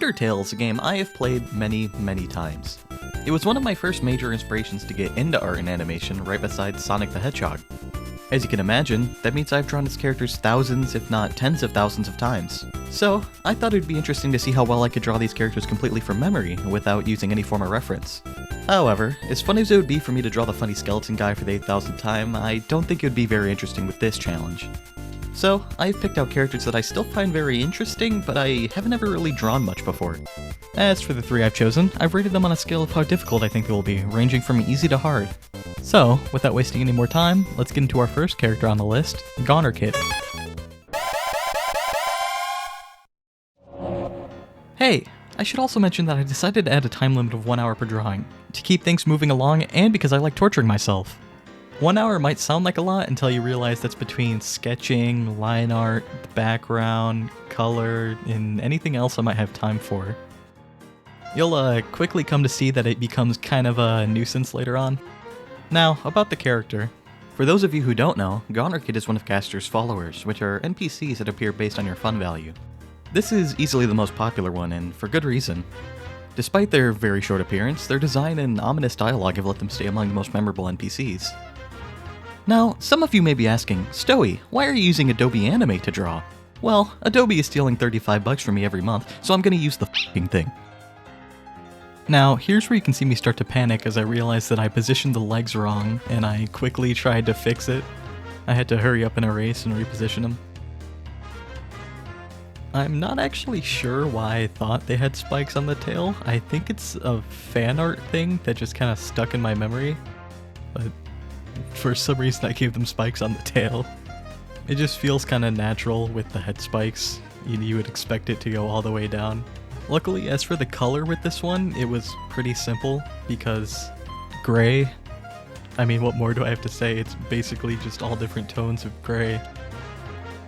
Undertale is a game I have played many times. It was one of my first major inspirations to get into art and animation right beside Sonic the Hedgehog. As you can imagine, that means I've drawn its characters thousands if not tens of thousands of times. So, I thought it would be interesting to see how well I could draw these characters completely from memory without using any form of reference. However, as fun as it would be for me to draw the funny skeleton guy for the 8,000th time, I don't think it would be very interesting with this challenge. So, I've picked out characters that I still find very interesting, but I haven't ever really drawn much before. As for the three I've chosen, I've rated them on a scale of how difficult I think they will be, ranging from easy to hard. So, without wasting any more time, let's get into our first character on the list, Goner Kid. Hey! I should also mention that I decided to add a time limit of 1 hour per drawing, to keep things moving along and because I like torturing myself. 1 hour might sound like a lot until you realize that's between sketching, line art, background, color, and anything else I might have time for. You'll quickly come to see that it becomes kind of a nuisance later on. Now, about the character. For those of you who don't know, Goner Kid is one of Gaster's followers, which are NPCs that appear based on your fun value. This is easily the most popular one, and for good reason. Despite their very short appearance, their design and ominous dialogue have let them stay among the most memorable NPCs. Now, some of you may be asking, Stoey, why are you using Adobe Animate to draw? Well, Adobe is stealing $35 from me every month, so I'm gonna use the f***ing thing. Now, here's where you can see me start to panic as I realize that I positioned the legs wrong, and I quickly tried to fix it. I had to hurry up and erase and reposition them. I'm not actually sure why I thought they had spikes on the tail. I think it's a fan art thing that just kind of stuck in my memory, but for some reason I gave them spikes on the tail. It just feels kind of natural with the head spikes. You would expect it to go all the way down. Luckily, as for the color with this one, it was pretty simple because gray. I mean, what more do I have to say? It's basically just all different tones of gray,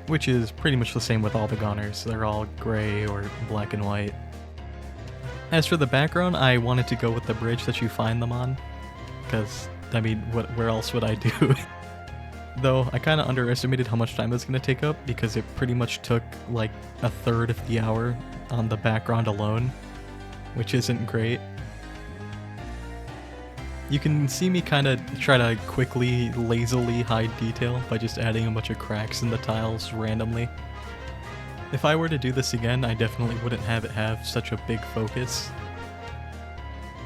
which is pretty much the same with all the Goners. They're all gray or black and white. As for the background, I wanted to go with the bridge that you find them on, because I mean, where else would I do? Though, I kind of underestimated how much time it was going to take up, because it pretty much took like a third of the hour on the background alone, which isn't great. You can see me kind of try to quickly, lazily hide detail by just adding a bunch of cracks in the tiles randomly. If I were to do this again, I definitely wouldn't have it have such a big focus.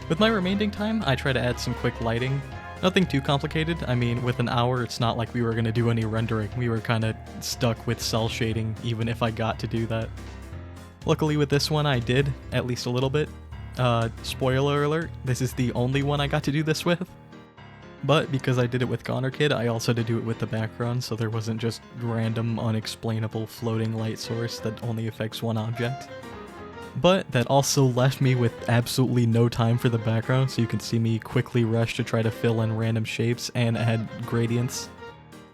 With my remaining time, I try to add some quick lighting. Nothing too complicated. I mean, with an hour, it's not like we were going to do any rendering. We were kind of stuck with cell shading, even if I got to do that. Luckily with this one, I did, at least a little bit. Spoiler alert, this is the only one I got to do this with. But because I did it with Goner Kid, I also had to do it with the background, so there wasn't just random, unexplainable floating light source that only affects one object. But that also left me with absolutely no time for the background, so you can see me quickly rush to try to fill in random shapes and add gradients.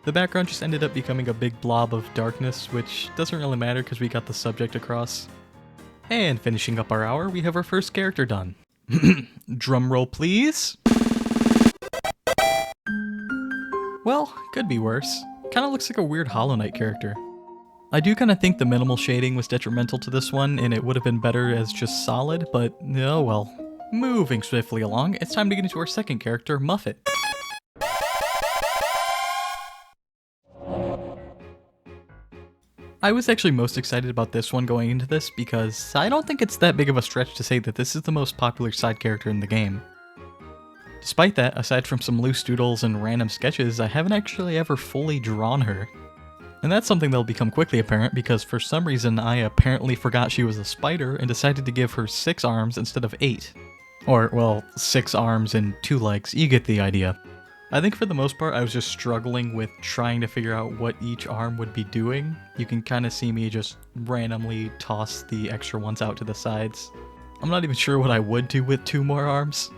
The background just ended up becoming a big blob of darkness, which doesn't really matter because we got the subject across. And finishing up our hour, we have our first character done. Drum roll please! Well, could be worse. Kinda looks like a weird Hollow Knight character. I do kind of think the minimal shading was detrimental to this one, and it would have been better as just solid, but oh well. Moving swiftly along, it's time to get into our second character, Muffet. I was actually most excited about this one going into this because I don't think it's that big of a stretch to say that this is the most popular side character in the game. Despite that, aside from some loose doodles and random sketches, I haven't actually ever fully drawn her. And that's something that'll become quickly apparent because for some reason I apparently forgot she was a spider and decided to give her 6 arms instead of 8. Or, well, 6 arms and 2 legs, you get the idea. I think for the most part I was just struggling with trying to figure out what each arm would be doing. You can kind of see me just randomly toss the extra ones out to the sides. I'm not even sure what I would do with 2 more arms.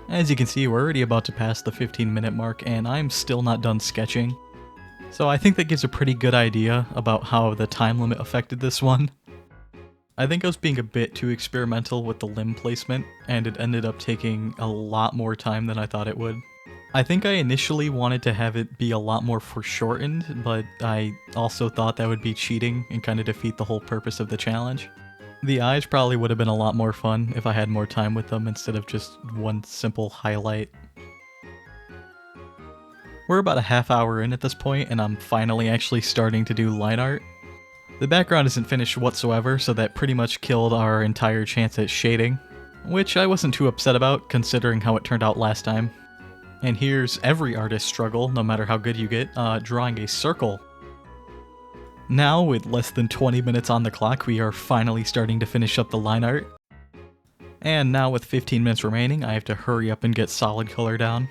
As you can see, we're already about to pass the 15-minute mark and I'm still not done sketching. So I think that gives a pretty good idea about how the time limit affected this one. I think I was being a bit too experimental with the limb placement, and it ended up taking a lot more time than I thought it would. I think I initially wanted to have it be a lot more foreshortened, but I also thought that would be cheating and kind of defeat the whole purpose of the challenge. The eyes probably would have been a lot more fun if I had more time with them instead of just one simple highlight. We're about a half hour in at this point, and I'm finally actually starting to do line art. The background isn't finished whatsoever, so that pretty much killed our entire chance at shading, which I wasn't too upset about considering how it turned out last time. And here's every artist's struggle, no matter how good you get, drawing a circle. Now, with less than 20 minutes on the clock, we are finally starting to finish up the line art. And now with 15 minutes remaining, I have to hurry up and get solid color down.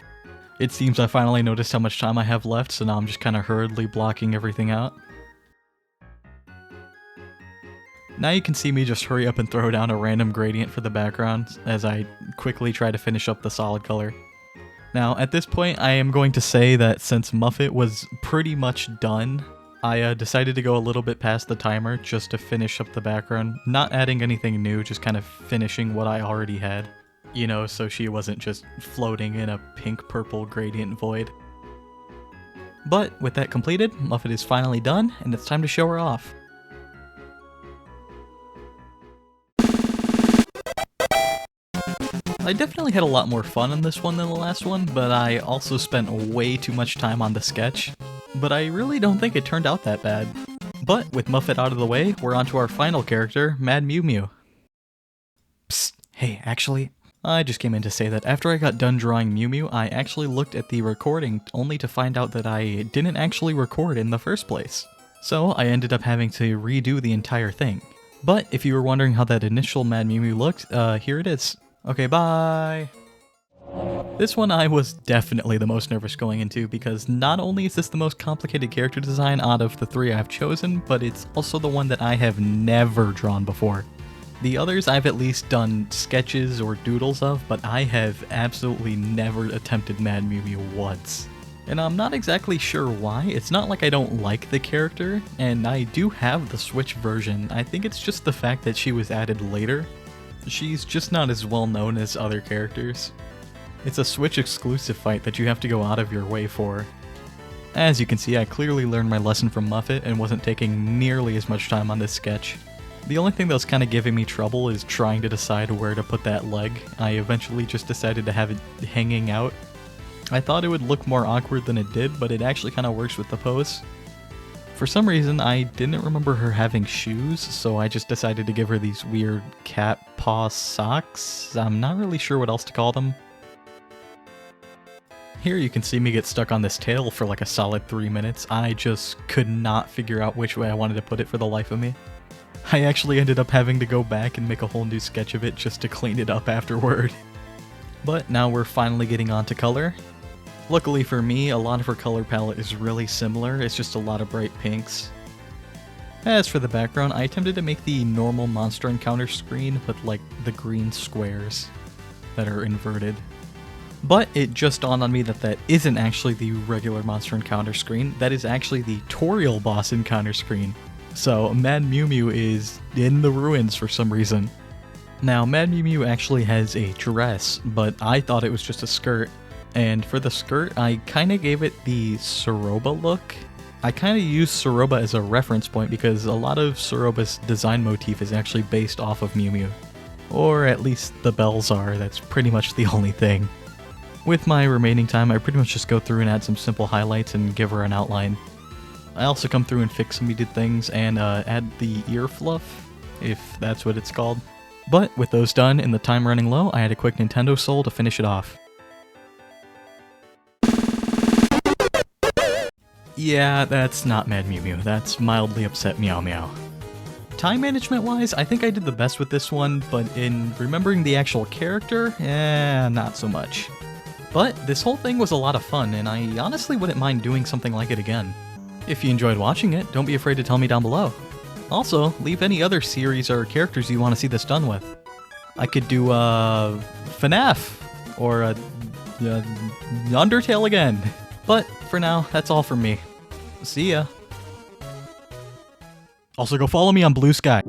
It seems I finally noticed how much time I have left, so now I'm just kinda hurriedly blocking everything out. Now you can see me just hurry up and throw down a random gradient for the background as I quickly try to finish up the solid color. Now at this point I am going to say that since Muffet was pretty much done, I decided to go a little bit past the timer just to finish up the background, not adding anything new, just kind of finishing what I already had. You know, so she wasn't just floating in a pink-purple gradient void. But with that completed, Muffet is finally done, and it's time to show her off. I definitely had a lot more fun on this one than the last one, but I also spent way too much time on the sketch. But I really don't think it turned out that bad. But with Muffet out of the way, we're on to our final character, Mad Mew Mew. Psst, hey, actually, I just came in to say that after I got done drawing Mew Mew, I actually looked at the recording only to find out that I didn't actually record in the first place. So I ended up having to redo the entire thing. But if you were wondering how that initial Mad Mew Mew looked, here it is. Okay, bye! This one I was definitely the most nervous going into because not only is this the most complicated character design out of the three I've chosen, but it's also the one that I have never drawn before. The others I've at least done sketches or doodles of, but I have absolutely never attempted Mad Mew Mew once. And I'm not exactly sure why. It's not like I don't like the character, and I do have the Switch version. I think it's just the fact that she was added later. She's just not as well known as other characters. It's a Switch exclusive fight that you have to go out of your way for. As you can see, I clearly learned my lesson from Muffet and wasn't taking nearly as much time on this sketch. The only thing that was kind of giving me trouble is trying to decide where to put that leg. I eventually just decided to have it hanging out. I thought it would look more awkward than it did, but it actually kind of works with the pose. For some reason, I didn't remember her having shoes, so I just decided to give her these weird cat paw socks. I'm not really sure what else to call them. Here you can see me get stuck on this tail for like a solid 3 minutes. I just could not figure out which way I wanted to put it for the life of me. I actually ended up having to go back and make a whole new sketch of it just to clean it up afterward. But now we're finally getting on to color. Luckily for me, a lot of her color palette is really similar, it's just a lot of bright pinks. As for the background, I attempted to make the normal monster encounter screen with like the green squares that are inverted. But it just dawned on me that that isn't actually the regular monster encounter screen, that is actually the Toriel boss encounter screen. So Mad Mew Mew is in the ruins for some reason. Now Mad Mew Mew actually has a dress, but I thought it was just a skirt. And for the skirt, I kind of gave it the Soroba look. I kind of used Soroba as a reference point because a lot of Soroba's design motif is actually based off of Mew Mew. Or at least the bells are, that's pretty much the only thing. With my remaining time, I pretty much just go through and add some simple highlights and give her an outline. I also come through and fix some needed things and add the ear fluff, if that's what it's called. But with those done and the time running low, I had a quick Nintendo Soul to finish it off. Yeah, that's not Mad Mew Mew, that's mildly upset Meow Meow. Time management wise, I think I did the best with this one, but in remembering the actual character, not so much. But this whole thing was a lot of fun, and I honestly wouldn't mind doing something like it again. If you enjoyed watching it, don't be afraid to tell me down below. Also, leave any other series or characters you want to see this done with. I could do, FNAF, or, Undertale again. But, for now, that's all from me. See ya. Also, go follow me on Blue Sky.